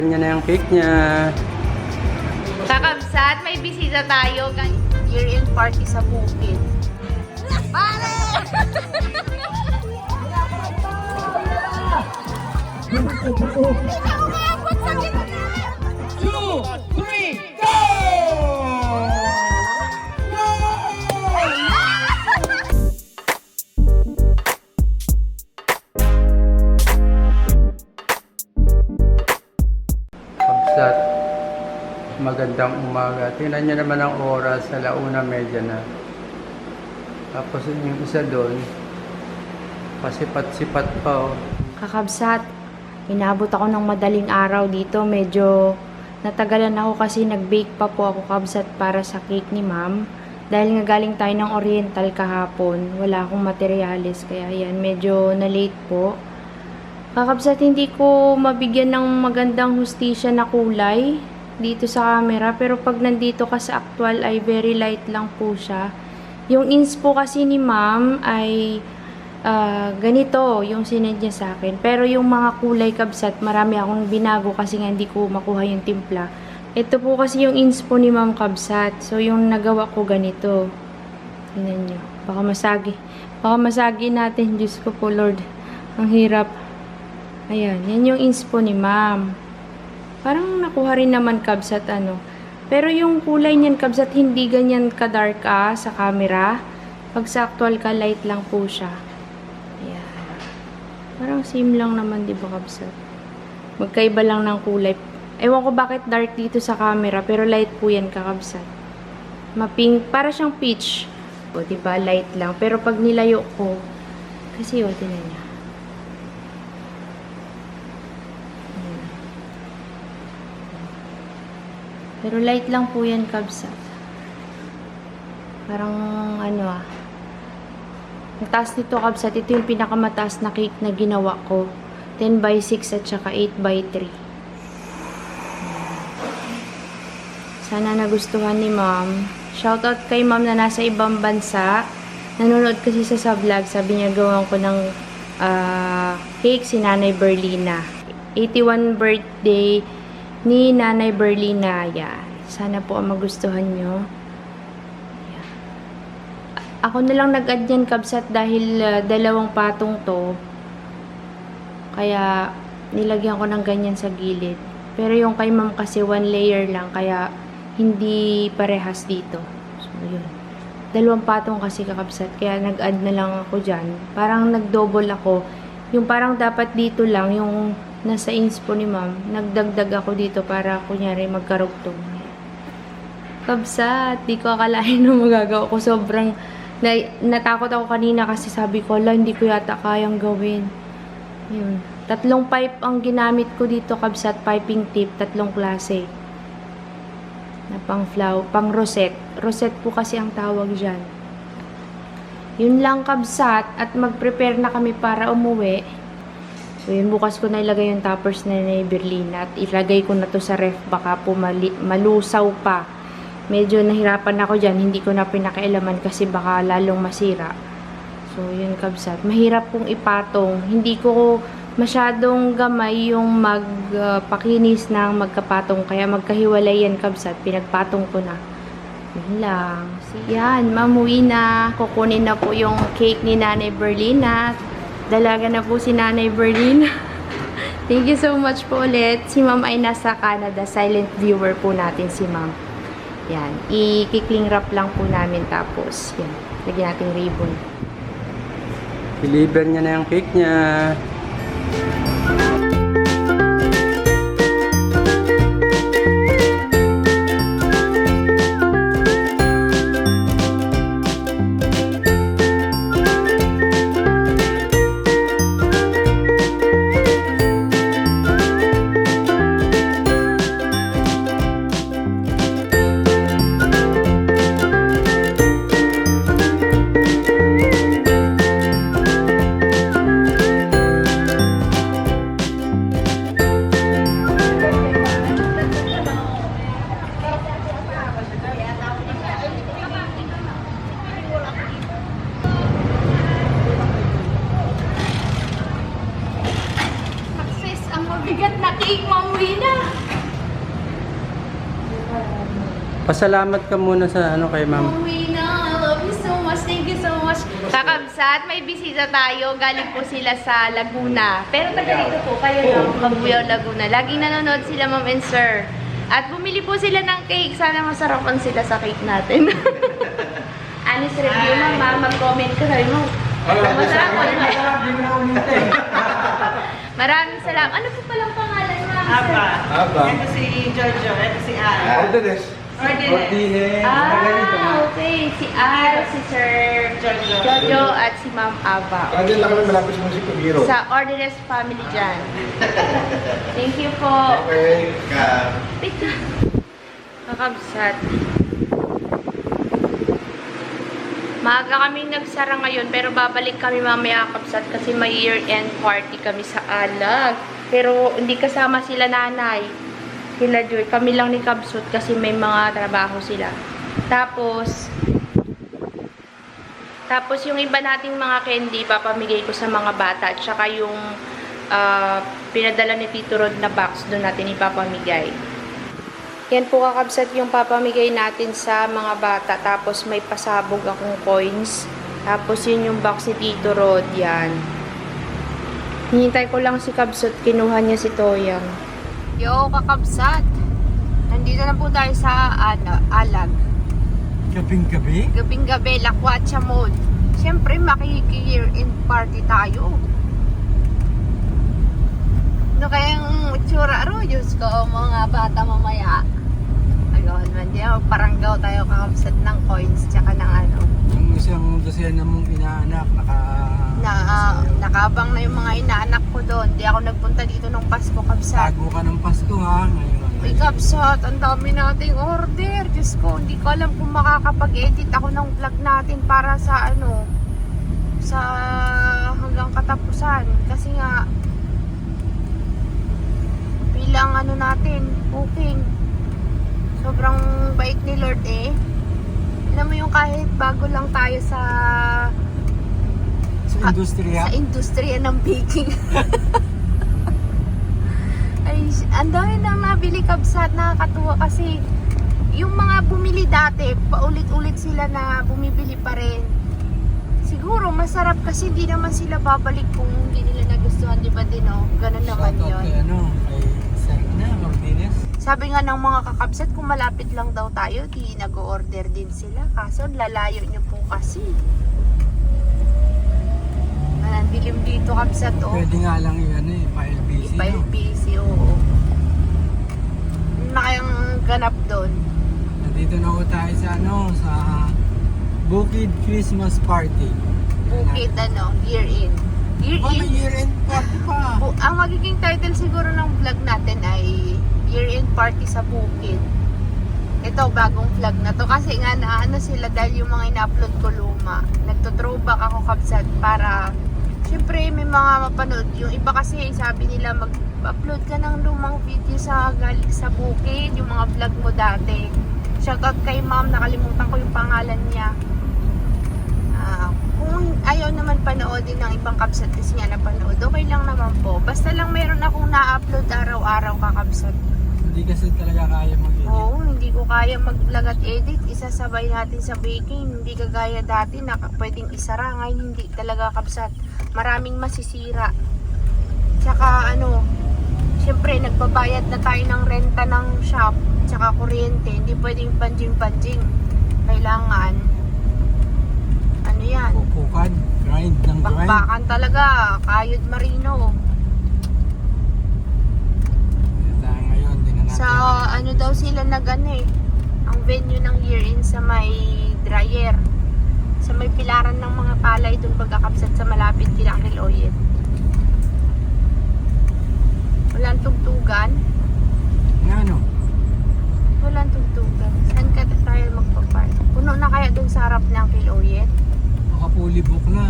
Niya na yung cake niya. Kakabsat, may bisita tayo. Year-end party sa bukid. Pare! Umabot sa gitna! 2, 3, go! Kabsat, magandang umaga. Tingnan niyo naman ang oras, 1:30 na. Tapos yung isa doon, pasipat-sipat pa oh. Kakabsat, inabot ako ng madaling araw dito. Medyo natagalan ako kasi nag-bake pa po ako, kabsat, para sa cake ni ma'am. Dahil nga galing tayo ng Oriental kahapon, wala akong materyales. Kaya yan, medyo na-late po. Kakabsat, hindi ko mabigyan ng magandang hustisya na kulay dito sa camera. Pero pag nandito ka sa actual ay very light lang po siya. Yung inspo kasi ni ma'am ay ganito yung sinend niya sa akin. Pero yung mga kulay, kabsat, marami akong binago kasi nga hindi ko makuha yung timpla. Ito po kasi yung inspo ni ma'am, kabsat. So yung nagawa ko ganito. Tingnan nyo. Baka masagi. Baka masagi natin. Diyos ko po, Lord. Ang hirap. Ayan. Yan yung inspo ni ma'am. Parang nakuha rin naman, kabsat, ano. Pero yung kulay niyan, kabsat, hindi ganyan ka-dark sa camera. Pag sa actual ka, light lang po siya. Ayan. Parang same lang naman, di ba, kabsat? Magkaiba lang ng kulay. Ewan ko bakit dark dito sa camera, pero light po yan, kakabsat. Mapink, para siyang peach. O, di ba, light lang. Pero pag nilayo ko, kasi o, tinan niya. Pero light lang po yan, kabsat. Parang, ano ang taas nito, kabsat. Ito yung pinakamataas na cake na ginawa ko. 10x6 at saka 8x3. Sana nagustuhan ni ma'am. Shoutout kay ma'am na nasa ibang bansa. Nanonood kasi sa vlog. Sabi niya gawan ko ng cake si Nanay Berlina. 81 birthday ni Nanay Berlina. Yan. Sana po ang magustuhan nyo. Yan. Ako na lang nag-add yan, kabsat, dahil dalawang patong to. Kaya nilagyan ko ng ganyan sa gilid. Pero yung kay ma'am kasi 1 layer lang. Kaya hindi parehas dito. So, yun. Dalawang patong kasi, kakabsat. Kaya nag-add na lang ako dyan. Parang nag-double ako. Yung parang dapat dito lang, yung nasa inspo ni ma'am, nagdagdag ako dito para kunyari magkarugtong. Kabsat, di ko akalain na magagawa ko. Sobrang natakot ako kanina kasi sabi ko, ala, hindi ko yata kayang gawin. Yun. 3 pipe ang ginamit ko dito, kabsat. Piping tip, 3 klase. Na pang rosette. Rosette po kasi ang tawag dyan. Yun lang, kabsat. At mag-prepare na kami para umuwi. So, yun, bukas ko na ilagay yung toppers na ni Berlina. At ilagay ko na to sa ref. Baka po malusaw pa. Medyo nahirapan ako dyan. Hindi ko na pinakailaman kasi baka lalong masira. So, yun, kabsat. Mahirap pong ipatong. Hindi ko masyadong gamay yung magpakinis ng magkapatong. Kaya magkahiwalay yan, kabsat. Pinagpatong ko na. Yun lang. Yan, mamuwi na. Kukunin na po yung cake ni Nanay Berlina. Dalaga na po si Nanay Berlina. Thank you so much po ulit. Si ma'am ay nasa Canada. Silent viewer po natin si ma'am. Yan. I-kikling wrap lang po namin. Tapos, yan. Lagyan natin ribbon. Deliver niya na yung cake niya. Pasalamat ka muna sa ano kay ma'am. Uwi na. I love you so much. Thank you so much. Kakabsat, may bisita tayo. Galing po sila sa Laguna. Pero taga dito po kayo, no? Mabuyaw, Laguna. Laging nanonood sila, ma'am and sir. At bumili po sila ng cake. Sana masarapan sila sa cake natin. Honest review, ma'am. Mag-comment ka rin mo. Masarap po. Maraming salamat. Ano po palang pangalan, ma'am, sir? Aba. Ito si Jojo, ito si Al. Ordines. Ordines. Okay. Si Al, si Sir Jojo, at si Ma'am Ava. Andyan lang kami malapit sa Munisipyo Biro. Sa Ordinance family dyan. Thank you po. Okay. Teka. Kakabsat. Maaga kaming nagsara ngayon, pero babalik kami mamaya kabsat kasi may year-end party kami sa Alag. Pero hindi kasama sila nanay. Sila Joy. Kami lang ni Kabsut kasi may mga trabaho sila. Tapos yung iba nating mga candy, papamigay ko sa mga bata. At saka yung pinadala ni Tito Rod na box, doon natin ipapamigay. Yan po kakabsat yung papamigay natin sa mga bata. Tapos may pasabog akong coins. Tapos yun yung box ni Tito Rod. Yan. Hinintay ko lang si Kabsut. Kinuha niya si Toyang. Yo, kakabsat. Nandito na po tayo sa Alag. Gabing-gabi? Gabing-gabi, Lakwatsa Mode. Siyempre, maki-year-end party tayo. Ano kayang tsura ro? Diyos ko, mga bata mamaya. Ayun, paranggaw tayo kakabsat ng coins tsaka ng ano. Yung isang dosena mong inaanak, Nakabang na yung mga inaanak ko doon. Di ako nagpunta dito nung Pasko, kabsat. Tago ka ng Pasko ha. Ngayon. Uy, kabsat, ang dami nating order. Diyos ko, hindi ko alam kung makakapag-edit ako ng vlog natin para sa ano, sa hanggang katapusan. Kasi nga, bilang ano natin, booking. Sobrang bait ni Lord eh. Alam mo yung kahit bago lang tayo sa industriya? Sa industriya ng baking. Ay, ang dami nang nabili kabsat, nakakatuwa kasi yung mga bumili dati, paulit-ulit sila na bumibili pa rin. Siguro masarap kasi hindi naman sila babalik kung hindi nila nagustuhan, di ba din, no? Ganun naman yun. Kay Sir Ordines. Sabi nga ng mga kakabsat, kung malapit lang daw tayo, di nag-order din sila. Kaso lalayo nyo po kasi. Ang dilim dito kabsat, oh. Pwede nga lang yun pa-LBC. Pa-LBC, oo. Ano na kayang ganap doon? Nandito na ako tayo sa sa Bukid Christmas Party. Bukid, year-in. Year-in? Year-end party pa. Ang magiging title siguro ng vlog natin ay year-end party sa Bukid. Ito, bagong vlog na to. Kasi nga, naano sila dahil yung mga ina-upload ko luma. Nagto-throwback ako kabsat para siyempre may mga mapanood. Yung iba kasi sabi nila mag-upload ka ng lumang video sa Bukid, yung mga vlog mo dati. Shoutout kay ma'am, nakalimutan ko yung pangalan niya. Kung ayaw naman panoodin ng ibang kabsat kasi nga napanood, okay lang naman po. Basta lang meron akong na-upload araw-araw kakabsat. Hindi kasi talaga kaya mag-edit. Oo, hindi ko kaya mag-vlog at edit. Isasabay natin sa baking. Hindi kagaya dati na pwedeng isara. Ngayon hindi talaga kabsat. Maraming masisira. Tsaka syempre nagbabayad na tayo ng renta ng shop. Tsaka kuryente. Hindi pwedeng panjing-panjing. Kailangan yan? Pupukan. Grind ng grind. Bakbakan talaga. Kayod marino. Ngayon, di na natin. Sa daw sila ang venue ng year-in sa may dryer. Sa may pilaran ng mga palay doon pagkakapsat sa malapit kila Kiloyet. Walang tugtugan. Ano? Walang tugtugan. Saan ka tayo magpapark? Puno na kaya doon sa harap ng Kiloyet? Baka fully book na.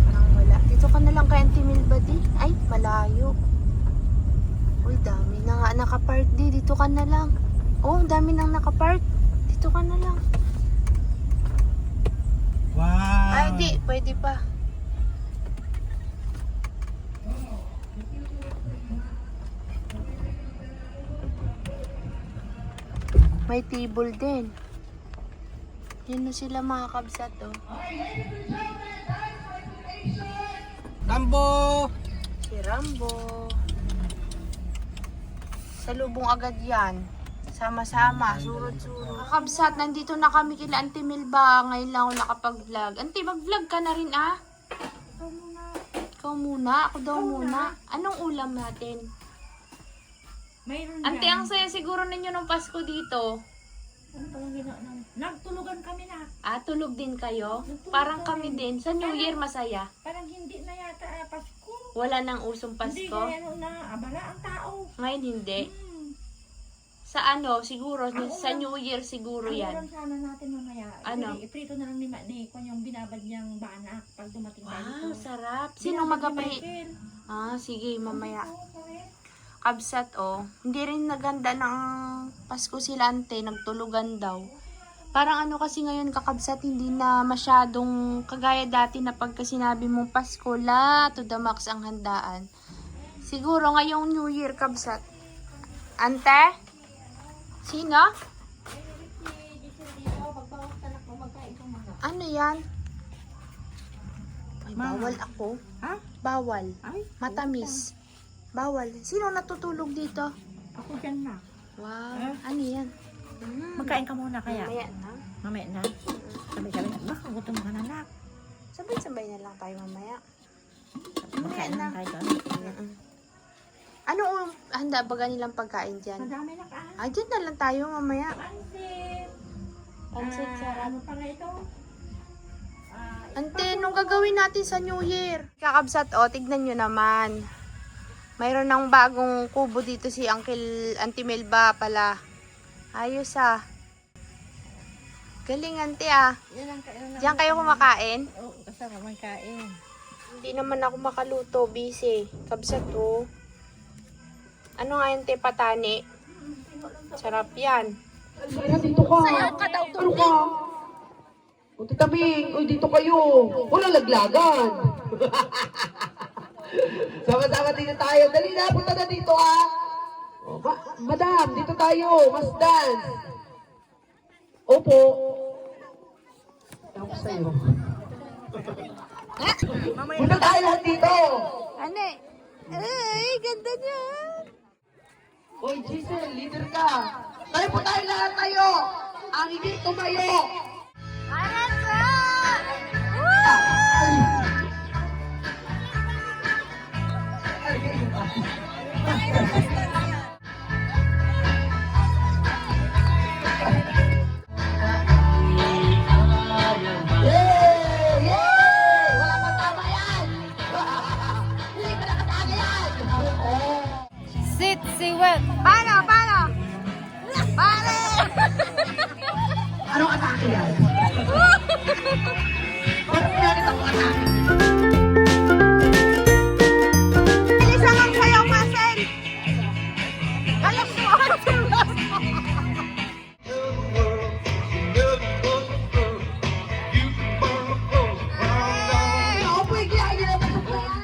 Parang wala. Dito ka na lang kay Auntie Milbadi. Ay, malayo. Uy, dami na nga nakapark di. Dito ka na lang. Oh, dami nang nakapark. Dito ka na lang. Wow! Ay, di. Pwede pa. May table din. Yan na sila mga kabsat, oh. Rambo! Si Rambo. Salubong agad yan. Sama-sama, surot-surot. Kabsat, nandito na kami kila Auntie Milba. Ngayon lang ako nakapag-vlog. Auntie, mag-vlog ka na rin, ah? Ikaw muna. Ako daw muna. Anong ulam natin? Mayroon Auntie, ang saya siguro ninyo ng Pasko dito. Ano palang ginawa namin? Nagtulugan kami na. Ah, tulog din kayo? Parang kami din. Sa New Year masaya. Parang hindi na yata Pasko. Wala nang usong Hindi Pasko. gaya nung na abala ang tao. Ngayon hindi. Sa ano, siguro, sa New Year siguro Ang yan. ulam sana natin mamaya. Ano? Iprito na lang ni kung yung binabad niyang banak pag dumating tayo Wow, dito. sarap. Sinong Binabad ni magapri? Michael. Ah, sige, mamaya. Oo, correct. Kabsat, oh. Hindi rin naganda ng Pasko sila, ante. Nagtulugan daw. Parang ano kasi ngayon kakabsat, hindi na masyadong kagaya dati na pagka sinabi mong Pasko, la, to the max ang handaan. Siguro ngayong New Year, kabsat. Ante? Sino? Ano yan? Ay, bawal ako. Ha? Bawal. Ay, Matamis. Bawal. Sino natutulog dito? ako dyan na. Wow. Ano yan? Magkain ka muna kaya. Mamaya na. Mamaya na. Sabi-sabi na. Baka gutom ka na nak. Sabay-sabay na lang tayo mamaya. Magkain na. lang tayo doon. Ano handa ba nilang pagkain dyan? Madami na ka. Ah, dyan na lang tayo mamaya. Pansit. Pansit sarap. Ano pa nga ito? Ante, nung gagawin natin sa New Year? Kakabsat, oh, tignan nyo naman. Mayroon ng bagong kubo dito si Auntie Melba pala. Ayos ah. Galing, Ante ah. Diyan kayo kumakain? Oo, kasama magkain. Hindi naman ako makaluto, busy. Kabsat, oh. Ano nga yung patani? Sarap yan. Dito ka. Sayaw ka daw, ano ka? O titabing, uy dito kayo. Walang laglagan. Sama-sama dito tayo. Dali na, punta na dito ah. O, madam, dito tayo. Mas dance. Opo. Tapos sa'yo. Punta tayo lahat dito. Ane? Ay, ganda niya. Oy, Giselle, leader ka. Tayo po tayo lahat tayo. Ang hindi tumayo. Sit, siwet. Paano? Pare! Anong atake yan? Bakit pinakita ko atake? Bilisan ang sayaw, Marcel! Alam mo, Ako po yung kaya naman sa buwan.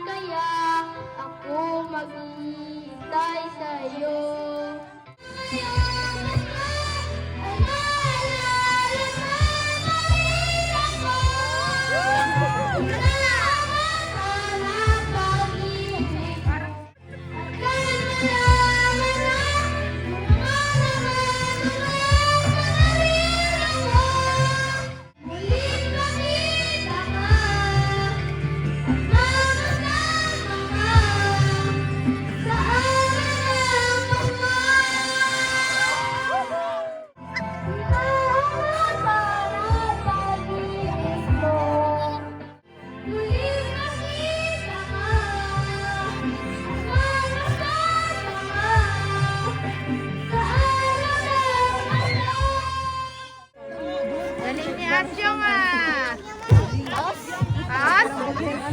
Kaya ako maghihintay sa'yo.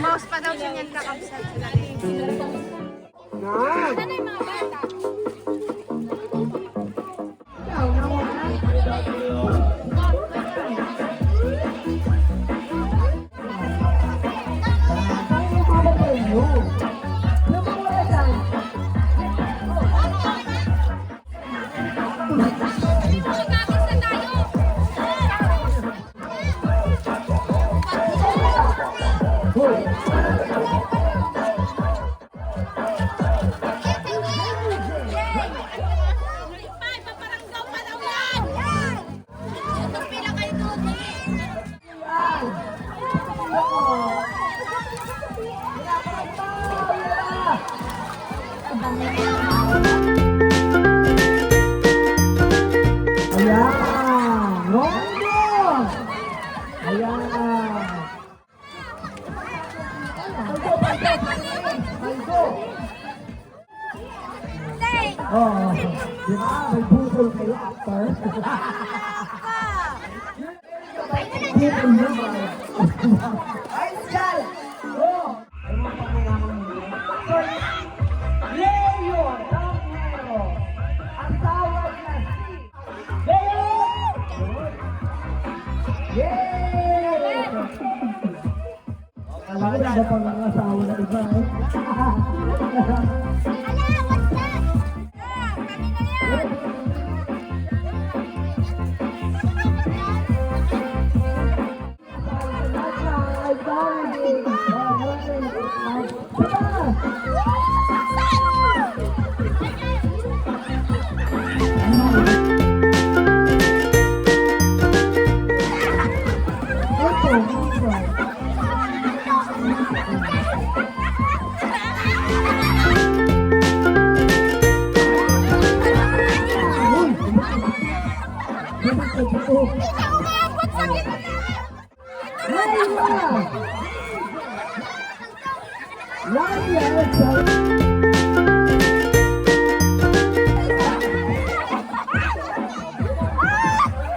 Mouse pa daw siya niyan kakabsat. Ayan! Rondo! Ayan! Oh, di ba? May bukol kayo after. Bukol mo ba? Ay, Sal! Oh! Leo Romero! Asawa niya si Leo! Yay! Alam mo na pang mga asawa na iba eh.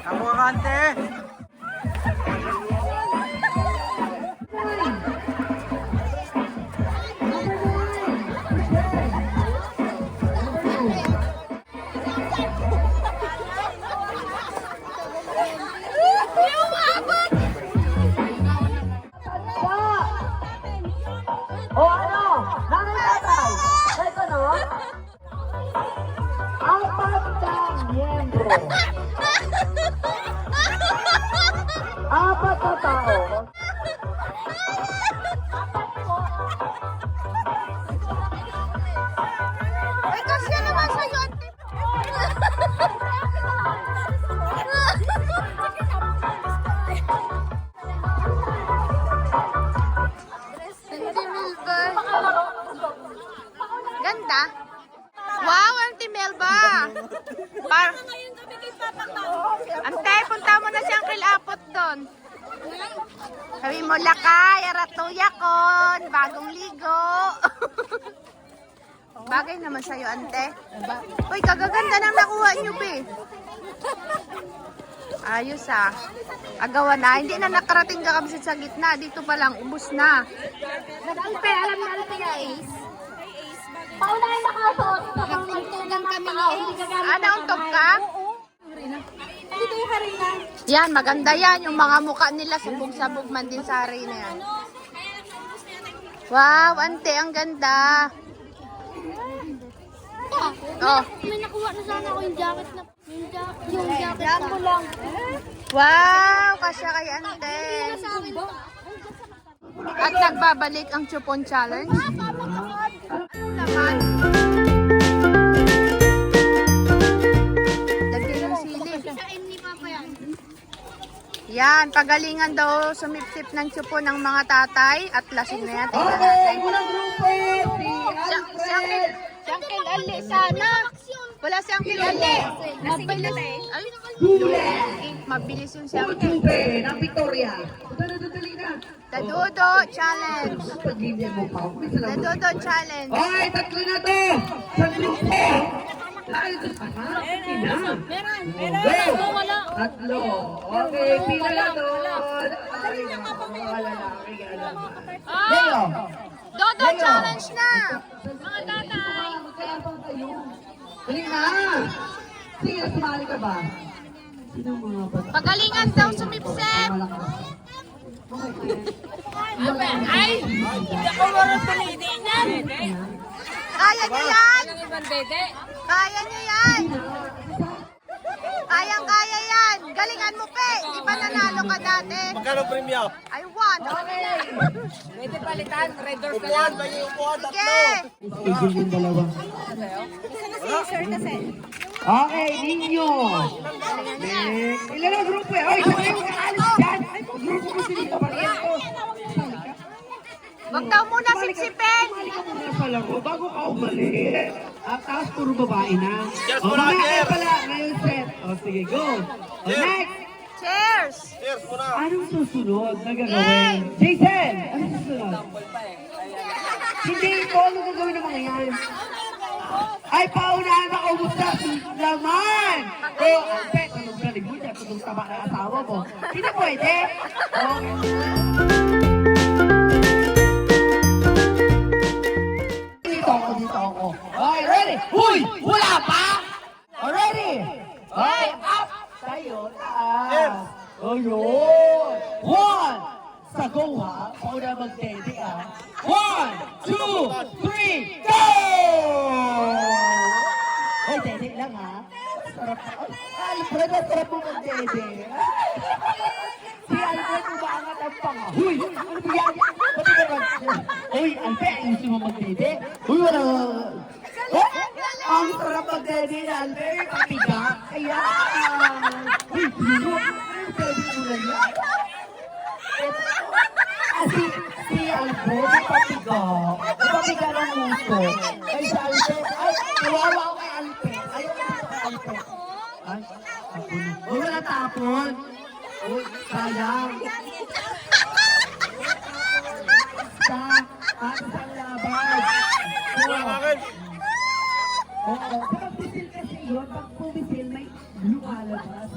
Ako kante. O ano? Nanay tatay? Ito no? Apat na miyembro. Apat na tao. Ay, kasi naman sa'yo, ate. Ganda. Wow, Auntie Melba. Ante, punta mo na si Uncle Apot doon. Sabi mo, lakay, aratuya kon, bagong ligo. Bagay naman sa'yo, ante. Uy, kagaganda nang nakuha niyo, be. Ayos ah. Agawan na. Hindi na nakarating ka kabsit sa gitna. Dito pa lang, ubus na. Nag-alpe, alam na alam niya, Ace. Paunahin nakasuot. Nagtuntugan kami ni Ace. Ano, untog ka? Dito yung harina. Yan, maganda yan. Yung mga mukha nila, sabog-sabog man din sa harina yan. Wow, ante, ang ganda. Oh. May nakuha na sana ako yung jacket na. Yung jacket mo lang. Wow, kasya kay ante. At nagbabalik ang Chupon Challenge. Ano naman? Lagyan ng sili. Ni Papa yan. Yan, pagalingan daw sumipsip ng Chupon ng mga tatay at lasing na yan. Tingnan natin. Si Uncle Ali sana. Wala si Uncle Ali. Mabilis. Ay, mabilis yung si Uncle. ng Victoria. Dali na. Dadudo Challenge. Pag-ibig mo pa. Dadudo Challenge. Ay, tatlo na to! Sa grupo! Ay, meron. Tatlo. Okay, pila na doon. Dali na mga lalaki. Leo! Dodo challenge na! Mga tatay! Magkayabang kayo. Dali na! Sige, sumali ka ba? Sino mga bata? Pagalingan daw sumipsip! Ay! Hindi ako marunong pumili niyan! Kaya niyo yan! Kaya niyo yan! Kayang-kaya yan! Galingan mo, Pe! Di ba nanalo ka dati? Magkano premyo? I want! Pwede palitan, red doors na lang. May upuan, Sige! Schedule yung dalawa. Okay, ninyo. Ilan ang grupo eh? Ay, sabi mo kaalis dyan. Ay, grupo ko sinito pa rin ito. Wag daw muna sipsipin! Umali ka muna sa laro bago ka umalis. At taas puro babae na. Yes, O, muna, mamaya yes. pala. Ngayon set. O, sige, go. O, next. Cheers! Cheers muna. Anong susunod na gagawin? Jason! Anong susunod? Hindi ko ano gagawin ng mga yan. Ay, paunahan na kumusta laman! O, pet, anong galing mo dyan? Kung tama ng asawa mo. Hindi pwede. Dito ako. Okay, ready? Huy! Wala pa! Ready? Okay, up! Tayo, taas. O yun. One! Sa go ha. Pauna mag-dede ha. 1, 2, 3, go! Ay, dede lang ha. Sarap na. Alfred, sarap mo mag-dede. Si Alfred, umaangat ang panga. Huy! Ano ba yan? Pati ka mag... Uy, Alfred, gusto mo mag-dede? Uy, wala... Ang sarap mag-dede na Alfred. Papiga. Ayan! Uy, pino! Pwede mo na yan. Si Alfred, papiga. Papiga ng uso. Ay, si Alfred. Ay, nawawa ako kay Alfred. Ayaw ko kay Alfred. Ay, tapon. Uy, wala tapon. Uy, sayang. Sa ang laban. Wala ka akin. Oo, kapag pumisil kasi yun, pag pumisil, may lumalabas.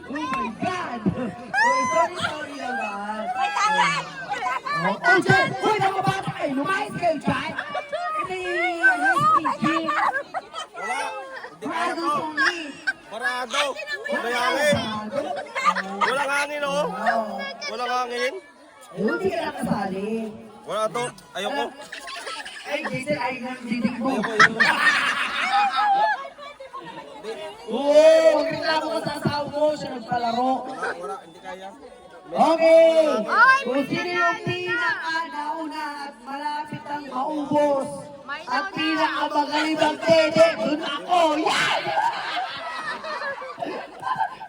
Oh my God! Oh, sorry naman. Oh, dyan! Uy, nakabata kayo! Lumayas kayo dyan! Hindi, sticky. Wala. Hindi kaya Parado ko. sumi. Parado. May hangin. Walang hangin oh. Walang hangin. Hindi ka nakasali. Wala to. Ayoko. Ay, Jason, ay nang dinig mo. Oo, magreklamo ka sa asawa mo, siya nagpalaro. Wala. Hindi kaya. Okay! Kung sino yung pinaka-nauna at malapit ang maubos at pinaka-magaling mag-dede, dun ako! Yan!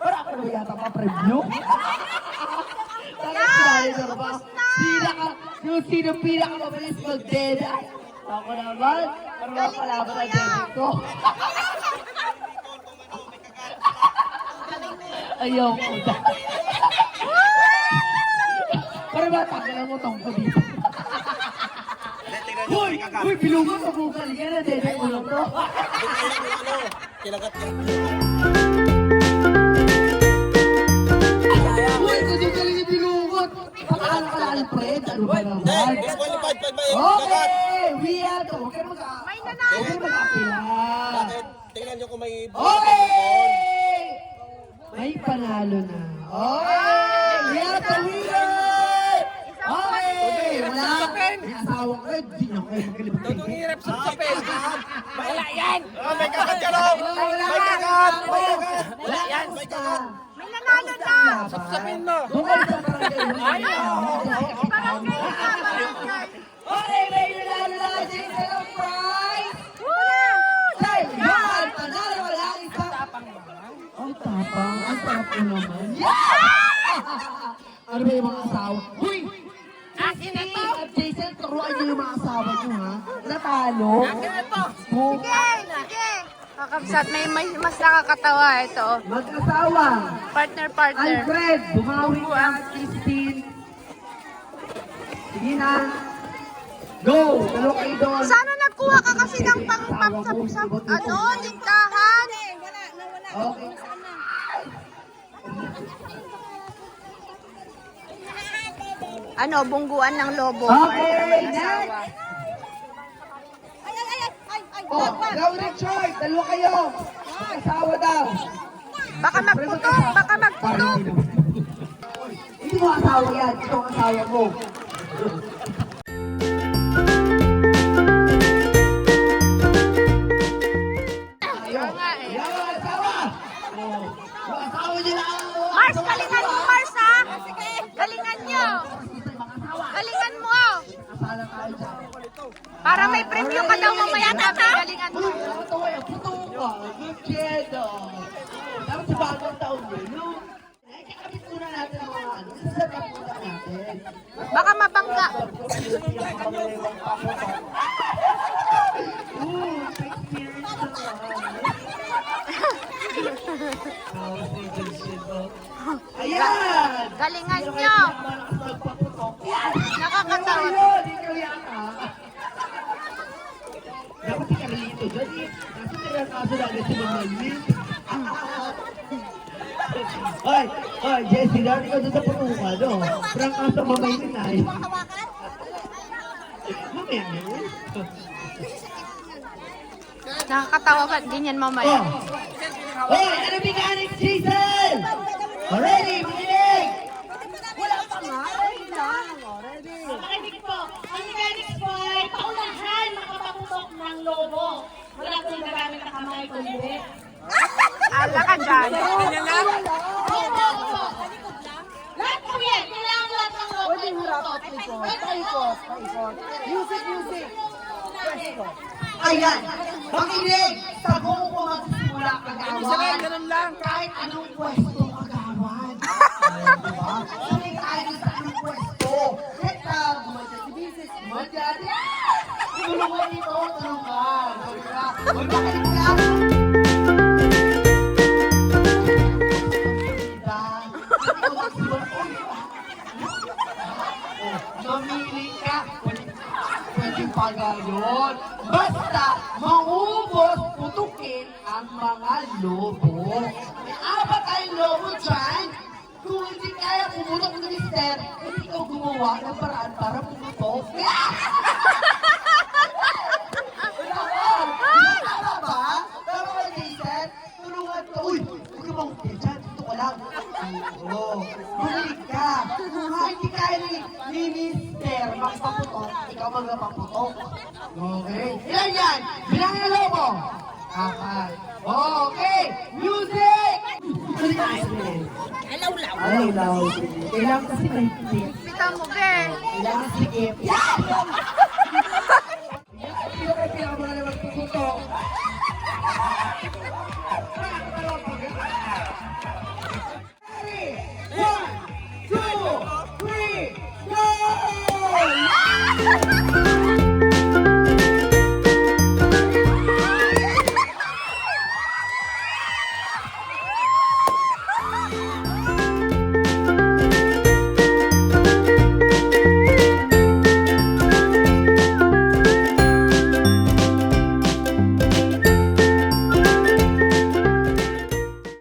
Para ako naman yata pa-preview. Yan! Yung sino pinaka-mabilis mag-dede. Ay, ako naman, para makalaban ang dede ko. Ayaw ko na. Para ba tanggalan mo tong ko dito? Hoy! Hoy! Bilungan sa bukal yan na dede ko lang to. Kinagat ka. Hoy! Kung di galing yung bilungan. Pakaalam ka na Alfred. Ano ba naman? Hindi. Disqualified pag may kagat. Okay! We have to. Huwag kayo mag-apila. Bakit? Tingnan nyo kung may... Okay! May panalo na. Okay! We have the winner! Okay! Wala! May asawa ko eh. Di na kayo magkalibot kayo. Hirap sa papel. Wala yan! Ah, may kagat ka lang! May kagat! May kagat! Wala yan! May kagat! May nanalo na! Sapsapin mo! Bukal sa barangay. Okay, may nanalo na Jason ang prize! Dahil yan! Panalo wala isa! Ang tapang! Ang sarap ko naman! Ano ba yung mga asawa? Huy! Akin na to! At Jason, turuan niyo yung mga asawa niyo, ha? Natalo? Akin na to! Sige! Sige! Kakabsat, may mas nakakatawa ito. Mag-asawa! Partner. Alfred! Bumawi ka, Christine! Sige na! Go! Dalo kayo doon! Sana nagkuha ka kasi ng pang-pamsap-sap, lintahan. Okay. ano, bungguan ng lobo. Okay, next. Oh, daw Richard, dalawa kayo. Mag-asawa daw. Baka magputok, baka magputok. Hindi mo asawa yan, ito ang asawa mo. Ayun. Yan ang asawa. Oh, yung asawa niyo na ang Mars, galingan mo, Mars, ha? Galingan nyo. Galingan mo. Kasala tayo dyan. Para may premyo ka daw mamaya, tabi. Galingan mo. Ito ay ang puto ka. Good kid. Dapat sa bagong taon yun, no? Ay, kakabit muna natin ang mga ano. Set up muna natin. Baka mabangga. Ooh, experience Ayan! Galingan nyo. Nakakatawa. Dapat si Carlito dyan eh. Kasi tinakaso natin si Mamalin. Oy, Jessie, dati ka doon sa putuka, no? Parang kaso Mamalin ay. Mamalin? Nakakatawa ba? Ganyan mamaya. Oy, ano mechanic, Jason? Already, makinig! Wala pa nga. Ready lang. Ready. Makinig po. Ang mechanics po ay paunahan makapaputok ng lobo. Wala po gagamit na kamay kundi. Ala ka dyan. Lahat po yan. Kailangan lahat ng lobo. Pwedeng harap at likod. Paikot. Paikot. Music, music. Pwesto. Ayan, makinig! Sa buong ko magsisimula kagawan. Ganun lang. Kahit anong pwesto kagawan. Diba? Sanay tayo sa anong pwesto. Kaya gumadya si Bisis, gumadya si... Tulungan dito, tulungan. Diba? Huwag makinig lang. Ikaw magsimula. Mamili ka. Pwedeng pa gayon. Basta maubos putukin ang mga lobo. May apat tayong lobo dyan. Kung hindi kaya pumutok ni Mister, hindi ikaw gumawa ng paraan para pumutok. Tama ba? Tama ba, Jason? Tulungan ka. Uy, huwag ka bang dyan. Dito ka lang. Oo. Bumalik ka. Kung hindi kaya ni Mister magpaputok, ikaw magpaputok. Okay. Ilan yan? Bilangin ang lobo. Apat. Okay. Music! Alaw. Kailangan kasi may tip. Bitaw mo, girl. Kailangan sikip. Yan!